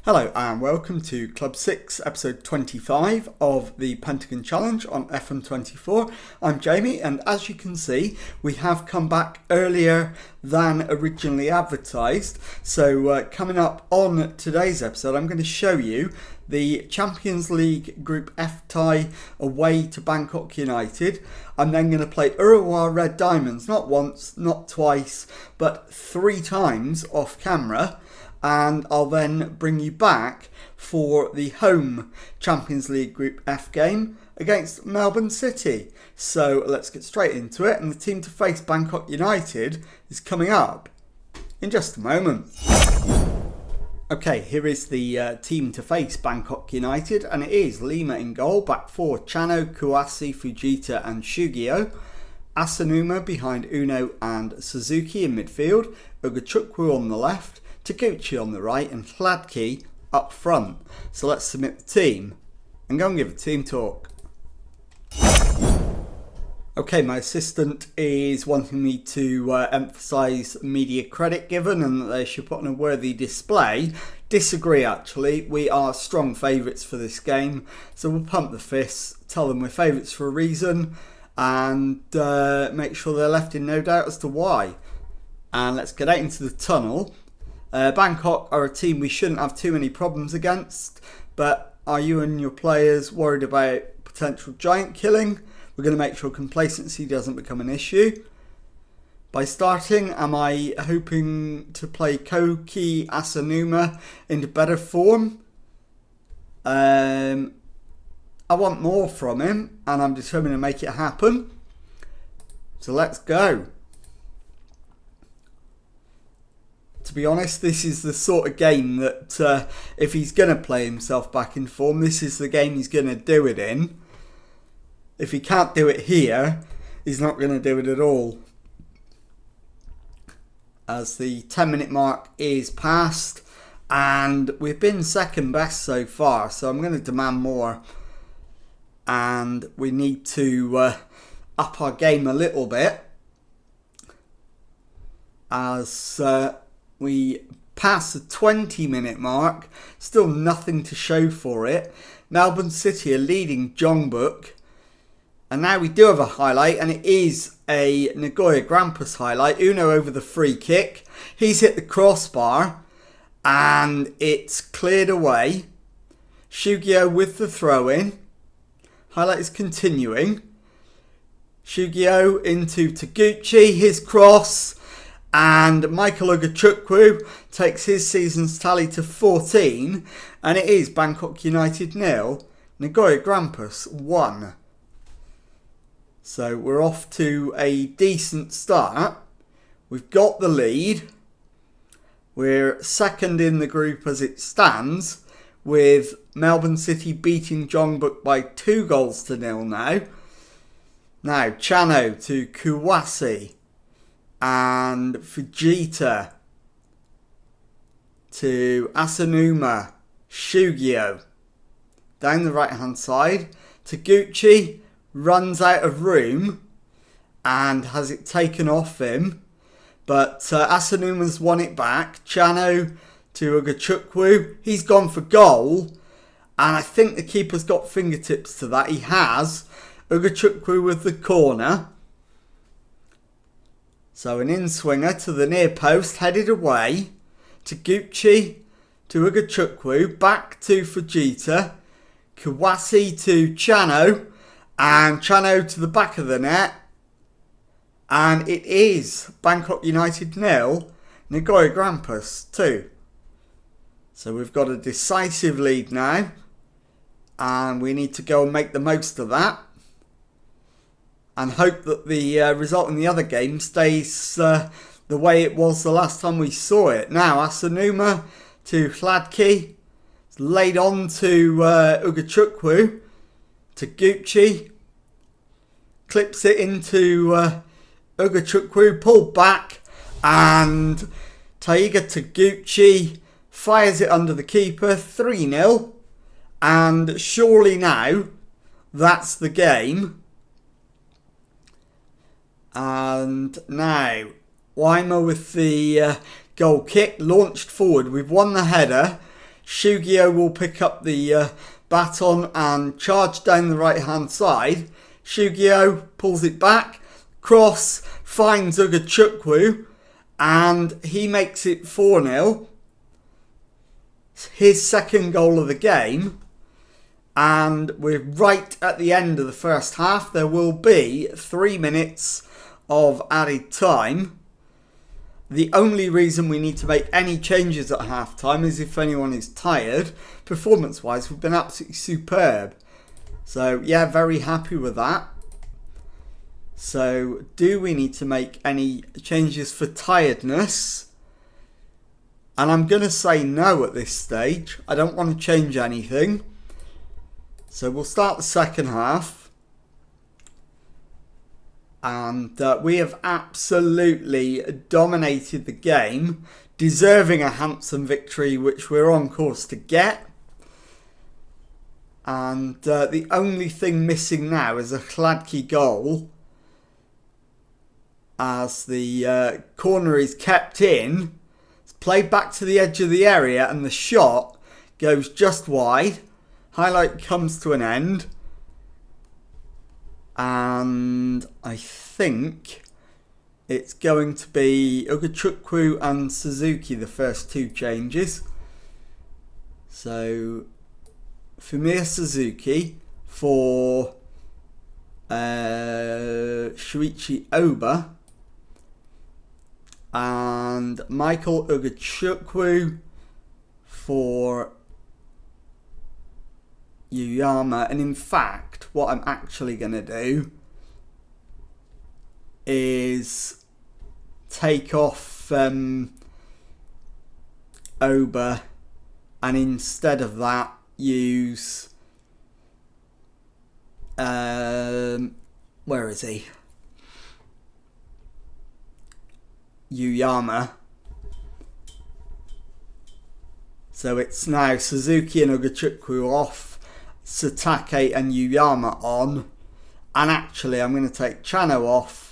Hello and welcome to Club 6, episode 25 of the Pentagon Challenge on FM24. I'm Jamie, and as you can see, we have come back earlier than originally advertised. So coming up on today's episode, I'm going to show you the Champions League Group F tie away to Bangkok United. I'm then going to play Urawa Red Diamonds, not once, not twice, but 3 times off camera. And I'll then bring you back for the home Champions League Group F game against Melbourne City. So let's get straight into it, and the team to face Bangkok United is coming up in just a moment. Okay, here is the team to face Bangkok United, and it is Lima in goal, back 4 Chano, Kawase, Fujita and Shugio. Asanuma behind Uno and Suzuki in midfield, Ugachukwu on the left, Taguchi on the right and Hladky up front. So let's submit the team and go and give a team talk. Okay, my assistant is wanting me to emphasise media credit given and that they should put on a worthy display. Disagree actually, we are strong favourites for this game, so we'll pump the fists, tell them we're favourites for a reason and make sure they're left in no doubt as to why. And let's get out into the tunnel. Bangkok are a team we shouldn't have too many problems against, but are you and your players worried about potential giant killing? We're going to make sure complacency doesn't become an issue. By starting, am I hoping to play Koki Asanuma into better form? I want more from him and I'm determined to make it happen. So let's go. To be honest, this is the sort of game that if he's going to play himself back in form, this is the game he's going to do it in. If he can't do it here, he's not going to do it at all. As the 10-minute mark is passed, and we've been second best so far, so I'm going to demand more. And we need to up our game a little bit. As we pass the 20-minute mark, still nothing to show for it. Melbourne City are leading Jeonbuk. And now we do have a highlight, and it is a Nagoya Grampus highlight. Uno over the free kick. He's hit the crossbar, and it's cleared away. Shugio with the throw-in. Highlight is continuing. Shugio into Taguchi, his cross. And Michael Ugachukwu takes his season's tally to 14. And it is Bangkok United 0, Nagoya Grampus 1. So we're off to a decent start. We've got the lead. We're second in the group as it stands, with Melbourne City beating Jeonbuk by 2-0 now. Now Chano to Kawase. And Fujita to Asanuma, Shugio. Down the right hand side, Taguchi runs out of room and has it taken off him. But Asanuma's won it back. Chano to Ugachukwu. He's gone for goal. And I think the keeper's got fingertips to that. He has. Ugachukwu with the corner. So an in-swinger to the near post, headed away. Taguchi to Ugachukwu, back to Fujita. Kawase to Chano. And Chano to the back of the net. And it is Bangkok United 0, Nagoya Grampus 2. So we've got a decisive lead now. And we need to go and make the most of that. And hope that the result in the other game stays the way it was the last time we saw it. Now, Asanuma to Hladky. It's laid on to Ugachukwu. Taguchi. Clips it into Ugachukwu. Pulled back. And Taiga Taguchi fires it under the keeper. 3-0. And surely now, that's the game. And now, Weimer with the goal kick, launched forward. We've won the header. Shugio will pick up the baton and charge down the right hand side. Shugio pulls it back, cross, finds Ugachukwu, and he makes it 4-0. His second goal of the game. And we're right at the end of the first half. There will be 3 minutes of added time. The only reason we need to make any changes at half time is if anyone is tired. Performance wise, we've been absolutely superb. So yeah, very happy with that. So do we need to make any changes for tiredness? And I'm going to say no at this stage. I don't want to change anything. So we'll start the second half. And we have absolutely dominated the game, deserving a handsome victory, which we're on course to get. And the only thing missing now is a Hladky goal, as the corner is kept in. It's played back to the edge of the area and the shot goes just wide. Highlight comes to an end. And I think it's going to be Ugachukwu and Suzuki, the first 2 changes. So Fumiya Suzuki for Shuichi Oba. And Michael Ugachukwu for Yuyama. And in fact, what I'm actually going to do is take off Oba, and instead of that use where is he? Yuyama. So it's now Suzuki and Ugachukwu off, Satake and Yuyama on, and actually I'm going to take Chano off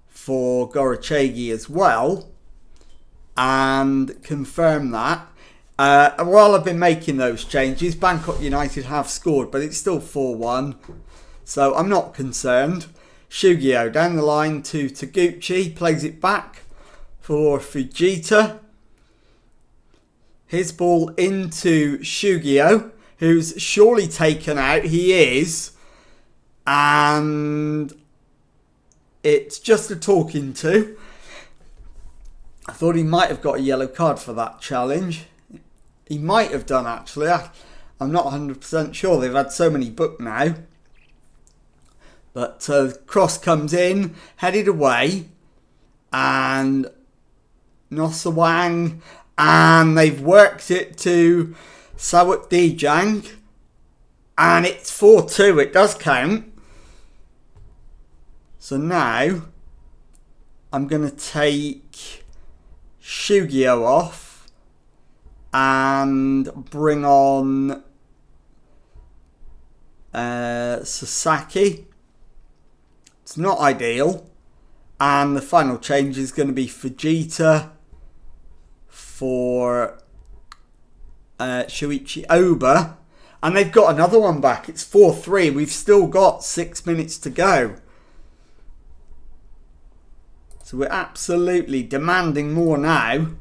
for Gorochegi as well and confirm that. While I've been making those changes, Bangkok United have scored, but it's still 4-1, so I'm not concerned. Shugio down the line to Taguchi, plays it back for Fujita. His ball into Shugio, who's surely taken out. He is. And it's just a talking to. I thought he might have got a yellow card for that challenge. He might have done, actually. I'm not 100% sure. They've had so many booked now. But cross comes in, headed away. And Nosawang. And they've worked it to Sawat Dijang. And it's 4-2. It does count. So now I'm going to take Shugio off and bring on Sasaki. It's not ideal. And the final change is going to be Fujita for Shuichi Oba. And they've got another one back. It's 4-3. We've still got 6 minutes to go. So we're absolutely demanding more now.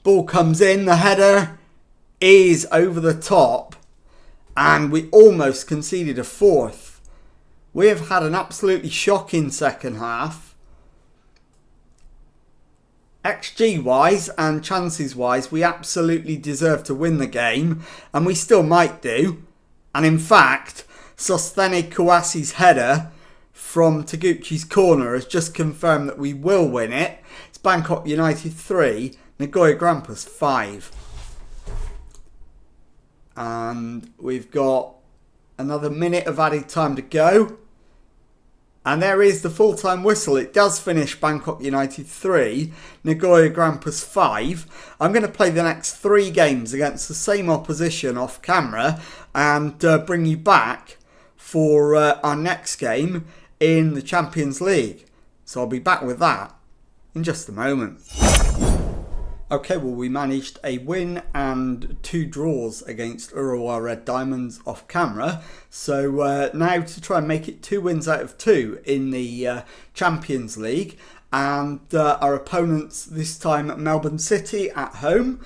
Ball comes in. The header is over the top. And we almost conceded a fourth. We have had an absolutely shocking second half. XG wise and chances wise, we absolutely deserve to win the game, and we still might do. And in fact, Sosthene Kouassi's header from Taguchi's corner has just confirmed that we will win it. It's Bangkok United 3, Nagoya Grampus 5. And we've got another minute of added time to go. And there is the full-time whistle. It does finish Bangkok United 3, Nagoya Grampus 5. I'm going to play the next 3 games against the same opposition off camera and bring you back for our next game in the Champions League. So I'll be back with that in just a moment. Okay, well, we managed a win and 2 draws against Urawa Red Diamonds off camera. So now to try and make it 2 wins out of 2 in the Champions League. And our opponents this time Melbourne City at home.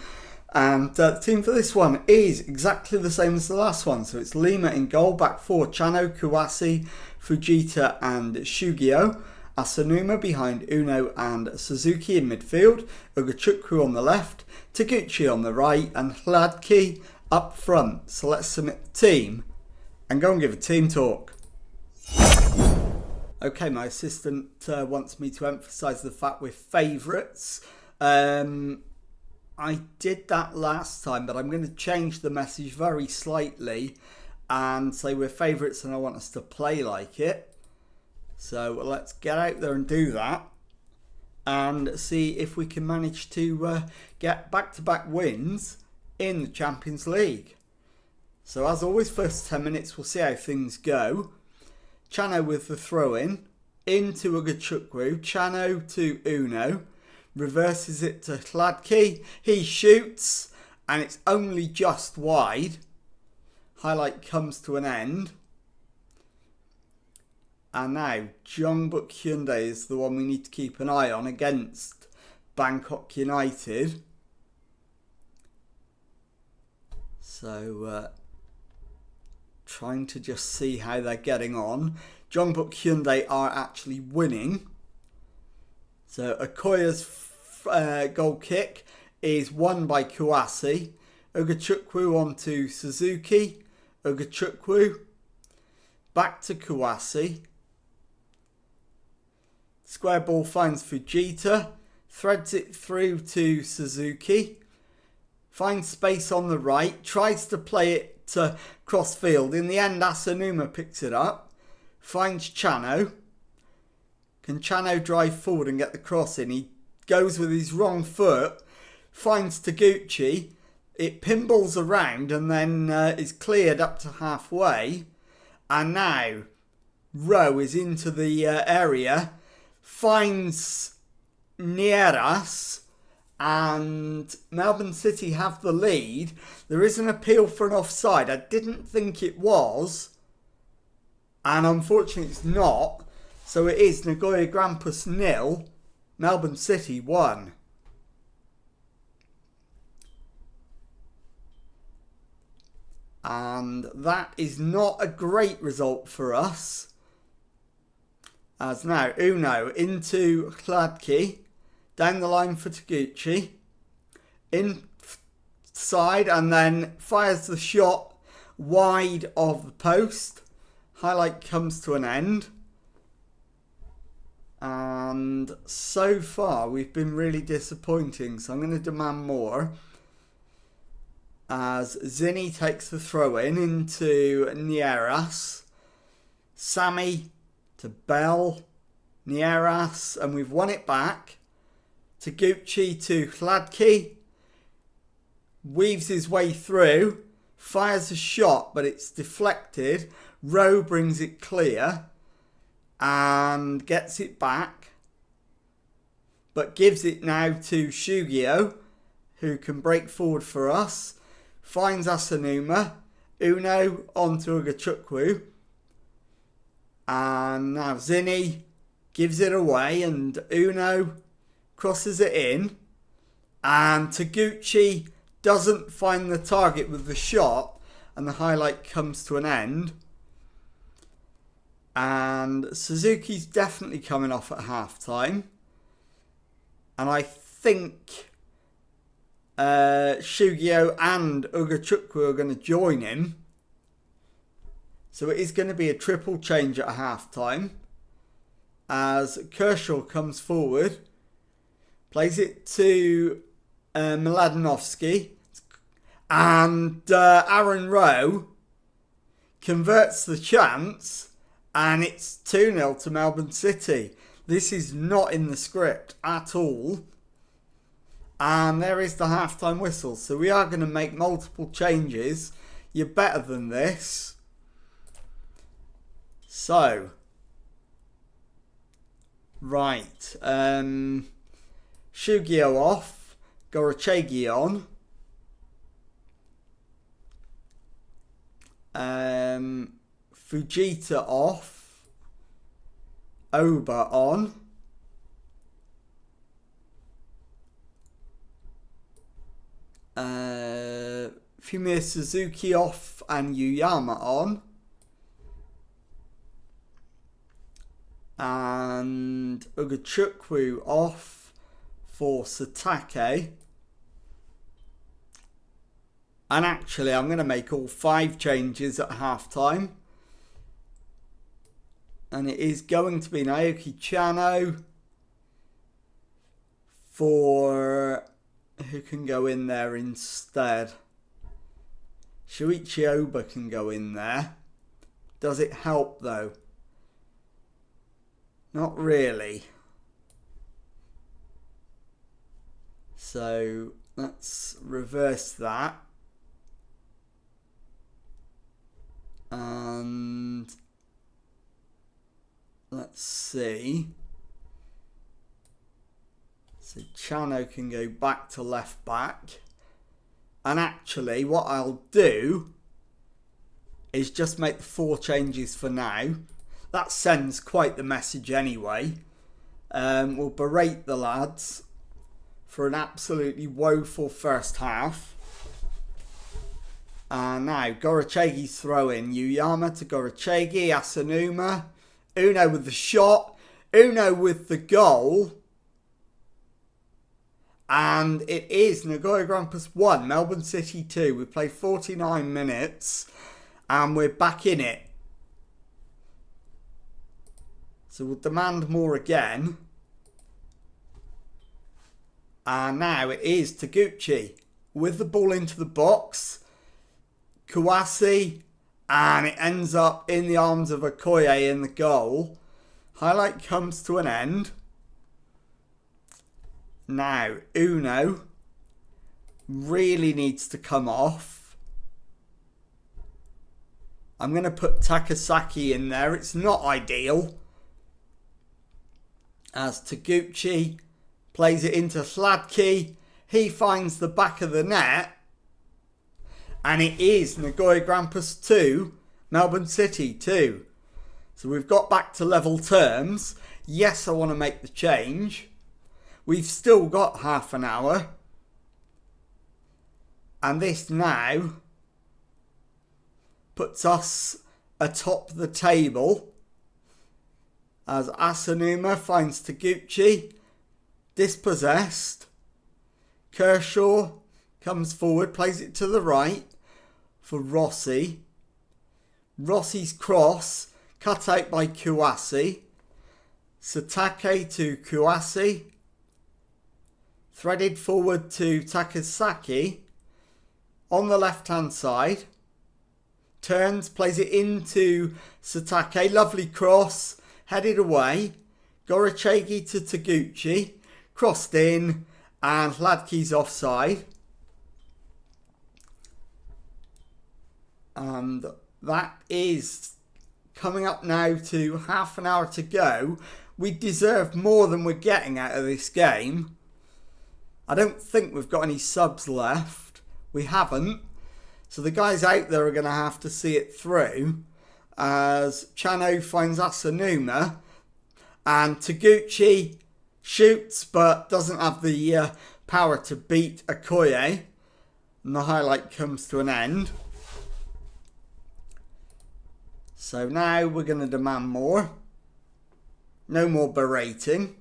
And the team for this one is exactly the same as the last one. So it's Lima in goal, back 4, Chano, Kawase, Fujita and Shugio. Asanuma behind Uno and Suzuki in midfield, Ugachukwu on the left, Taguchi on the right and Hladki up front. So let's submit the team and go and give a team talk. Okay, my assistant wants me to emphasise the fact we're favourites. I did that last time, but I'm going to change the message very slightly and say we're favourites and I want us to play like it. So let's get out there and do that and see if we can manage to get back-to-back wins in the Champions League. So as always, first 10 minutes we'll see how things go. Chano with the throw-in into Ugachukwu, Chano to Uno, reverses it to Hladki, he shoots and it's only just wide. Highlight comes to an end. And now, Jeongbuk Hyundai is the one we need to keep an eye on against Bangkok United. So, trying to just see how they're getting on. Jeongbuk Hyundai are actually winning. So, Okoya's goal kick is won by Kawase. Ugachukwu onto Suzuki. Ugachukwu. Back to Kawase. Square ball finds Fujita, threads it through to Suzuki, finds space on the right, tries to play it to cross field. In the end, Asanuma picks it up, finds Chano. Can Chano drive forward and get the cross in? He goes with his wrong foot, finds Taguchi. It pinballs around and then is cleared up to halfway. And now, Rowe is into the area. Finds Nieras and Melbourne City have the lead. There is an appeal for an offside. I didn't think it was. And unfortunately it's not. So it is Nagoya Grampus 0, Melbourne City 1. And that is not a great result for us. As now, Uno into Hladki, down the line for Taguchi, inside and then fires the shot wide of the post. Highlight comes to an end. And so far we've been really disappointing, so I'm going to demand more. As Zinni takes the throw in into Nieras. Sammy to Bell, Nieras, and we've won it back. Taguchi to Hladki, weaves his way through, fires a shot, but it's deflected. Rowe brings it clear and gets it back, but gives it now to Shugio, who can break forward for us. Finds Asanuma, Uno onto Ugachukwu. And now Zinni gives it away and Uno crosses it in. And Taguchi doesn't find the target with the shot and the highlight comes to an end. And Suzuki's definitely coming off at half time. And I think Shugio and Ugachukwu are going to join him. So it is going to be a triple change at half time. As Kershaw comes forward, plays it to Mladinovsky. And Aaron Rowe converts the chance. And it's 2-0 to Melbourne City. This is not in the script at all. And there is the halftime whistle. So we are going to make multiple changes. You're better than this. So. Right. Shugyo off, Gorachegi on. Fujita off, Oba on. Fumiya Suzuki off and Yuyama on. And Ugachukwu off for Satake. And actually, I'm going to make all 5 changes at half-time. And it is going to be Naoki Chano for... who can go in there instead? Shuichi Oba can go in there. Does it help though? Not really. So let's reverse that. And let's see. So Chano can go back to left back. And actually what I'll do is just make the 4 changes for now. That sends quite the message anyway. We'll berate the lads for an absolutely woeful first half. And now Gorachegi's throw in. Yuyama to Gorachegi, Asanuma. Uno with the shot. Uno with the goal. And it is Nagoya Grampus 1, Melbourne City 2. We played 49 minutes and we're back in it. So we'll demand more again. And now it is Taguchi with the ball into the box. Kawase. And it ends up in the arms of Okoye in the goal. Highlight comes to an end. Now, Uno really needs to come off. I'm going to put Takasaki in there. It's not ideal. As Taguchi plays it into Sladke. He finds the back of the net. And it is Nagoya Grampus 2, Melbourne City 2. So we've got back to level terms. Yes, I want to make the change. We've still got half an hour. And this now puts us atop the table as Asanuma finds Taguchi. Dispossessed. Kershaw comes forward, plays it to the right for Rossi. Rossi's cross cut out by Kawase. Satake to Kawase. Threaded forward to Takasaki on the left hand side. Turns, plays it into Satake. Lovely cross. Headed away. Gorachegi to Taguchi. Crossed in. And Hladke's offside. And that is coming up now to half an hour to go. We deserve more than we're getting out of this game. I don't think we've got any subs left. We haven't. So the guys out there are going to have to see it through. As Chano finds Asanuma. And Taguchi shoots but doesn't have the power to beat Okoye. And the highlight comes to an end. So now we're going to demand more. No more berating.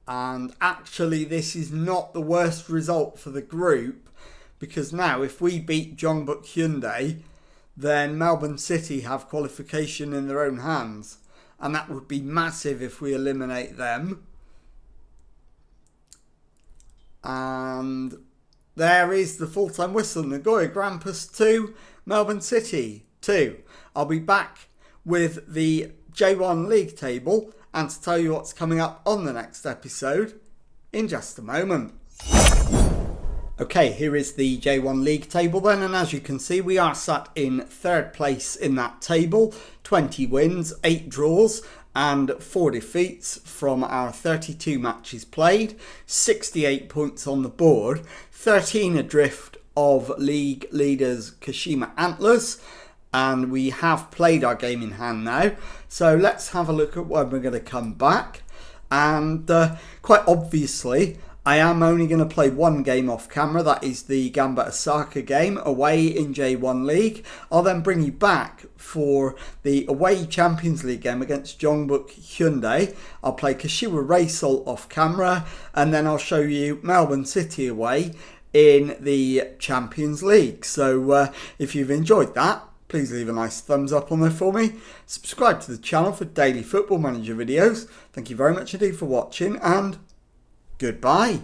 And actually this is not the worst result for the group, because now if we beat Jeonbuk Hyundai, then Melbourne City have qualification in their own hands. And that would be massive if we eliminate them. And there is the full-time whistle. Nagoya Grampus 2, Melbourne City 2. I'll be back with the J1 League table and to tell you what's coming up on the next episode in just a moment. Okay, here is the J1 League table then, and as you can see we are sat in 3rd place in that table. 20 wins, 8 draws and 4 defeats from our 32 matches played, 68 points on the board, 13 adrift of league leaders Kashima Antlers, and we have played our game in hand now. So let's have a look at when we're going to come back. And quite obviously, I am only going to play one game off camera. That is the Gamba Osaka game away in J1 League. I'll then bring you back for the away Champions League game against Jeonbuk Hyundai. I'll play Kashiwa Reysol off camera, and then I'll show you Melbourne City away in the Champions League. So if you've enjoyed that, please leave a nice thumbs up on there for me. Subscribe to the channel for daily Football Manager videos. Thank you very much indeed for watching, and goodbye.